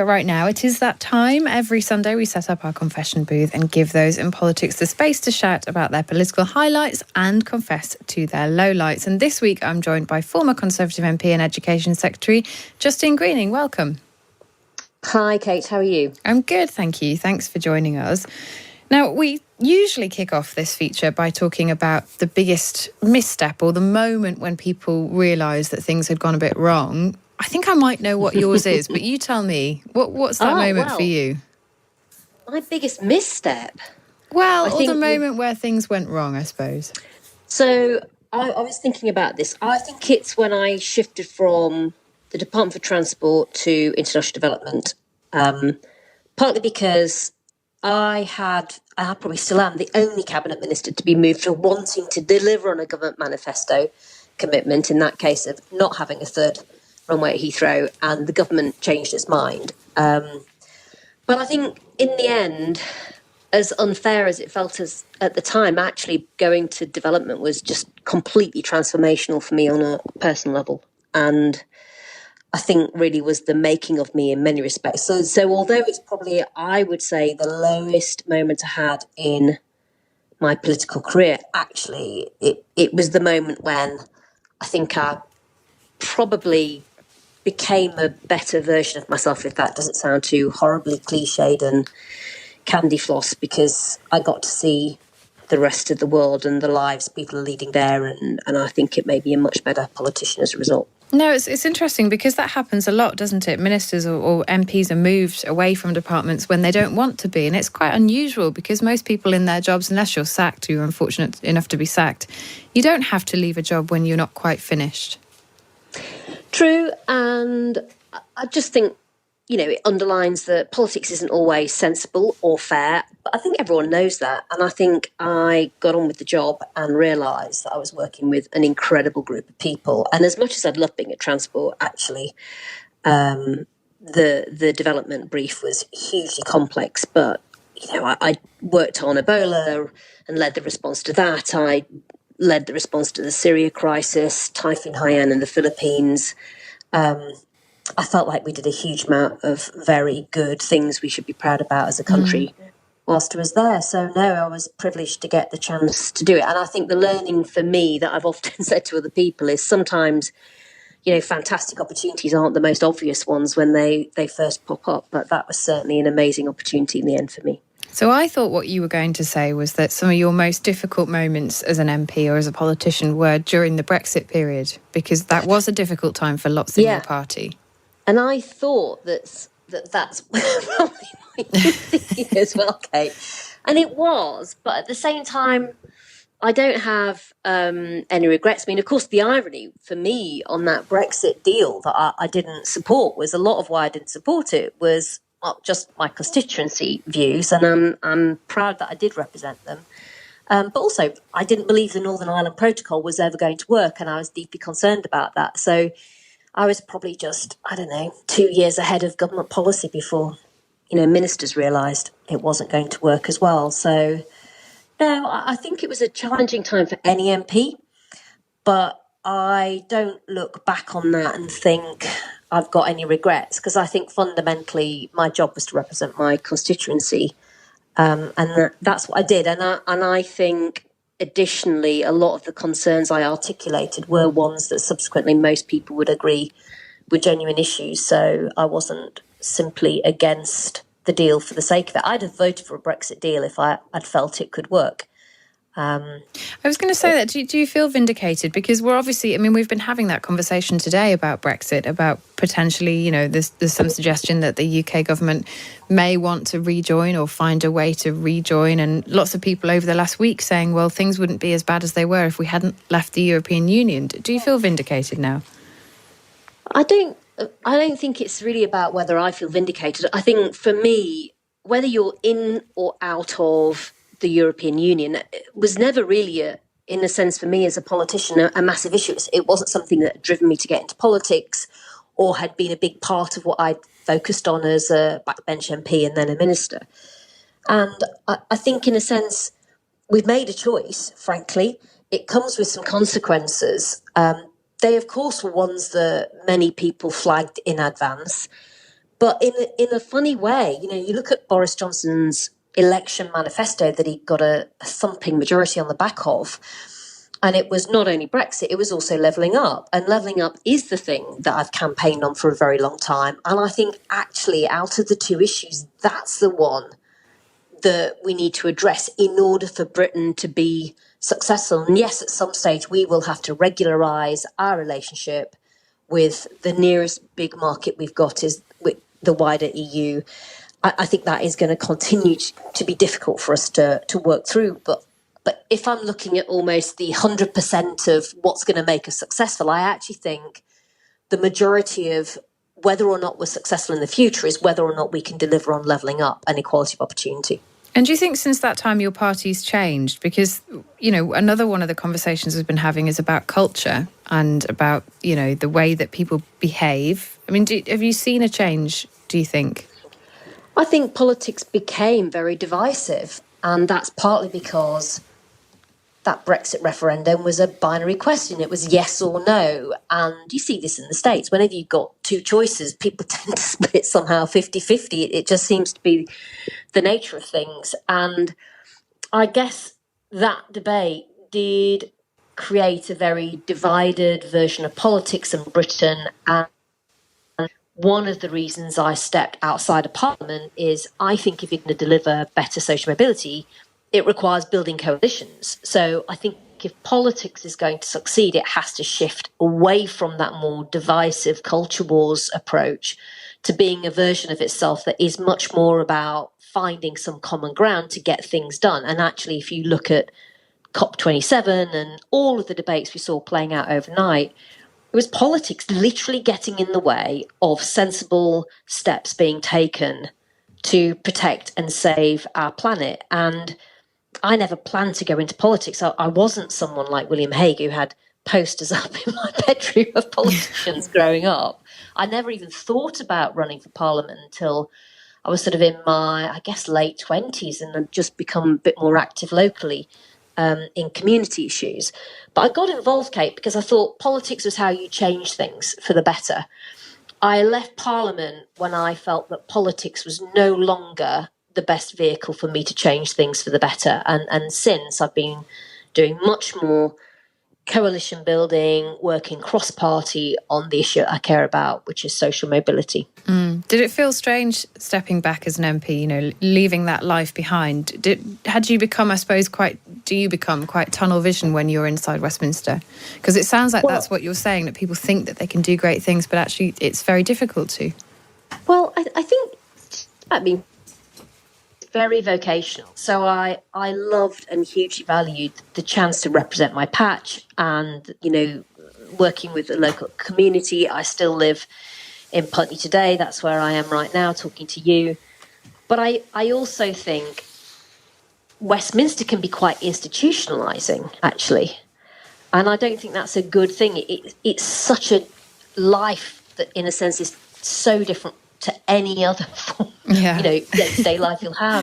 But right now, it is that time. Every Sunday, we set up our confession booth and give those in politics the space to shout about their political highlights and confess to their lowlights. And this week, I'm joined by former Conservative MP and Education Secretary, Justine Greening. Welcome. Hi, Kate. How are you? I'm good, thank you. Thanks for joining us. Now, we usually kick off this feature by talking about the biggest misstep or the moment when people realised that things had gone a bit wrong. I think I might know what yours is, but you tell me, what's that moment for you? My biggest misstep? Well, or the moment where things went wrong, I suppose. So I was thinking about this. I think it's when I shifted from the Department for Transport to International Development, partly because I probably still am, the only cabinet minister to be moved for wanting to deliver on a government manifesto commitment, in that case of not having a third runway at Heathrow, and the government changed its mind. But I think in the end, as unfair as it felt as at the time, actually going to development was just completely transformational for me on a personal level. And I think really was the making of me in many respects. So although it's probably, I would say, the lowest moment I had in my political career, actually, it was the moment when I think I probably became a better version of myself, if that doesn't sound too horribly cliched and candy floss, because I got to see the rest of the world and the lives people are leading there, and I think it made me a much better politician as a result. No, it's interesting because that happens a lot, doesn't it? Ministers or MPs are moved away from departments when they don't want to be, and it's quite unusual because most people in their jobs, unless you're sacked, you're unfortunate enough to be sacked, you don't have to leave a job when you're not quite finished. True, and I just think, it underlines that politics isn't always sensible or fair, but I think everyone knows that. And I think I got on with the job and realised that I was working with an incredible group of people. And as much as I'd love being at Transport, actually, the development brief was hugely complex. But, I worked on Ebola and led the response to that. I led the response to the Syria crisis, Typhoon Haiyan in the Philippines. I felt like we did a huge amount of very good things we should be proud about as a country whilst I was there. So, no, I was privileged to get the chance to do it. And I think the learning for me that I've often said to other people is sometimes, fantastic opportunities aren't the most obvious ones when they first pop up. But that was certainly an amazing opportunity in the end for me. So I thought what you were going to say was that some of your most difficult moments as an MP or as a politician were during the Brexit period, because that was a difficult time for lots in your party. And I thought that's probably what you're thinking as well, Kate. And it was, but at the same time, I don't have any regrets. I mean, of course, the irony for me on that Brexit deal that I didn't support was a lot of why I didn't support it was not just my constituency views, and I'm proud that I did represent them. But also, I didn't believe the Northern Ireland Protocol was ever going to work, and I was deeply concerned about that. So I was probably just, 2 years ahead of government policy before, ministers realised it wasn't going to work as well. So, no, I think it was a challenging time for any MP, but I don't look back on that and think I've got any regrets, because I think fundamentally my job was to represent my constituency, and that's what I did. And I think additionally, a lot of the concerns I articulated were ones that subsequently most people would agree were genuine issues. So I wasn't simply against the deal for the sake of it. I'd have voted for a Brexit deal if I'd felt it could work. I was going to say that. Do you feel vindicated? Because we're obviously, we've been having that conversation today about Brexit, about potentially, there's some suggestion that the UK government may want to rejoin or find a way to rejoin. And lots of people over the last week saying, well, things wouldn't be as bad as they were if we hadn't left the European Union. Do you feel vindicated now? I don't think it's really about whether I feel vindicated. I think for me, whether you're in or out of the European Union was never really, in a sense for me as a politician, a massive issue. It wasn't something that had driven me to get into politics or had been a big part of what I'd focused on as a backbench MP and then a minister. And I think in a sense, we've made a choice, frankly. It comes with some consequences. They, of course, were ones that many people flagged in advance. But in a funny way, you look at Boris Johnson's election manifesto that he got a thumping majority on the back of, and it was not only Brexit, it was also levelling up. And levelling up is the thing that I've campaigned on for a very long time. And I think actually out of the two issues, that's the one that we need to address in order for Britain to be successful. And yes, at some stage, we will have to regularise our relationship with the nearest big market we've got is with the wider EU. I think that is going to continue to be difficult for us to work through. But if I'm looking at almost the 100% of what's going to make us successful, I actually think the majority of whether or not we're successful in the future is whether or not we can deliver on levelling up and equality of opportunity. And do you think since that time your party's changed? Because, another one of the conversations we've been having is about culture and about, the way that people behave. I mean, have you seen a change, do you think? I think politics became very divisive, and that's partly because that Brexit referendum was a binary question. It was yes or no. And you see this in the States. Whenever you've got two choices, people tend to split somehow 50-50. It just seems to be the nature of things. And I guess that debate did create a very divided version of politics in Britain. And one of the reasons I stepped outside of Parliament is I think if you're going to deliver better social mobility, it requires building coalitions. So I think if politics is going to succeed, it has to shift away from that more divisive culture wars approach to being a version of itself that is much more about finding some common ground to get things done. And actually, if you look at COP27 and all of the debates we saw playing out overnight, it was politics literally getting in the way of sensible steps being taken to protect and save our planet. And I never planned to go into politics. I wasn't someone like William Hague who had posters up in my bedroom of politicians growing up. I never even thought about running for Parliament until I was sort of in my, I guess, late 20s and had just become a bit more active locally in community issues. But I got involved, Kate, because I thought politics was how you change things for the better. I left Parliament when I felt that politics was no longer the best vehicle for me to change things for the better. And since I've been doing much more coalition building, working cross-party on the issue I care about, which is social mobility. Did it feel strange stepping back as an MP, leaving that life behind? Do you become quite tunnel vision when you're inside Westminster? Because it sounds like that's what you're saying, that people think that they can do great things, but actually it's very difficult to. Well, I think, very vocational. So I loved and hugely valued the chance to represent my patch and, working with the local community. I still live in Putney today. That's where I am right now talking to you. But I also think Westminster can be quite institutionalising, actually. And I don't think that's a good thing. It's such a life that, in a sense, is so different to any other form, day-to-day life you'll have.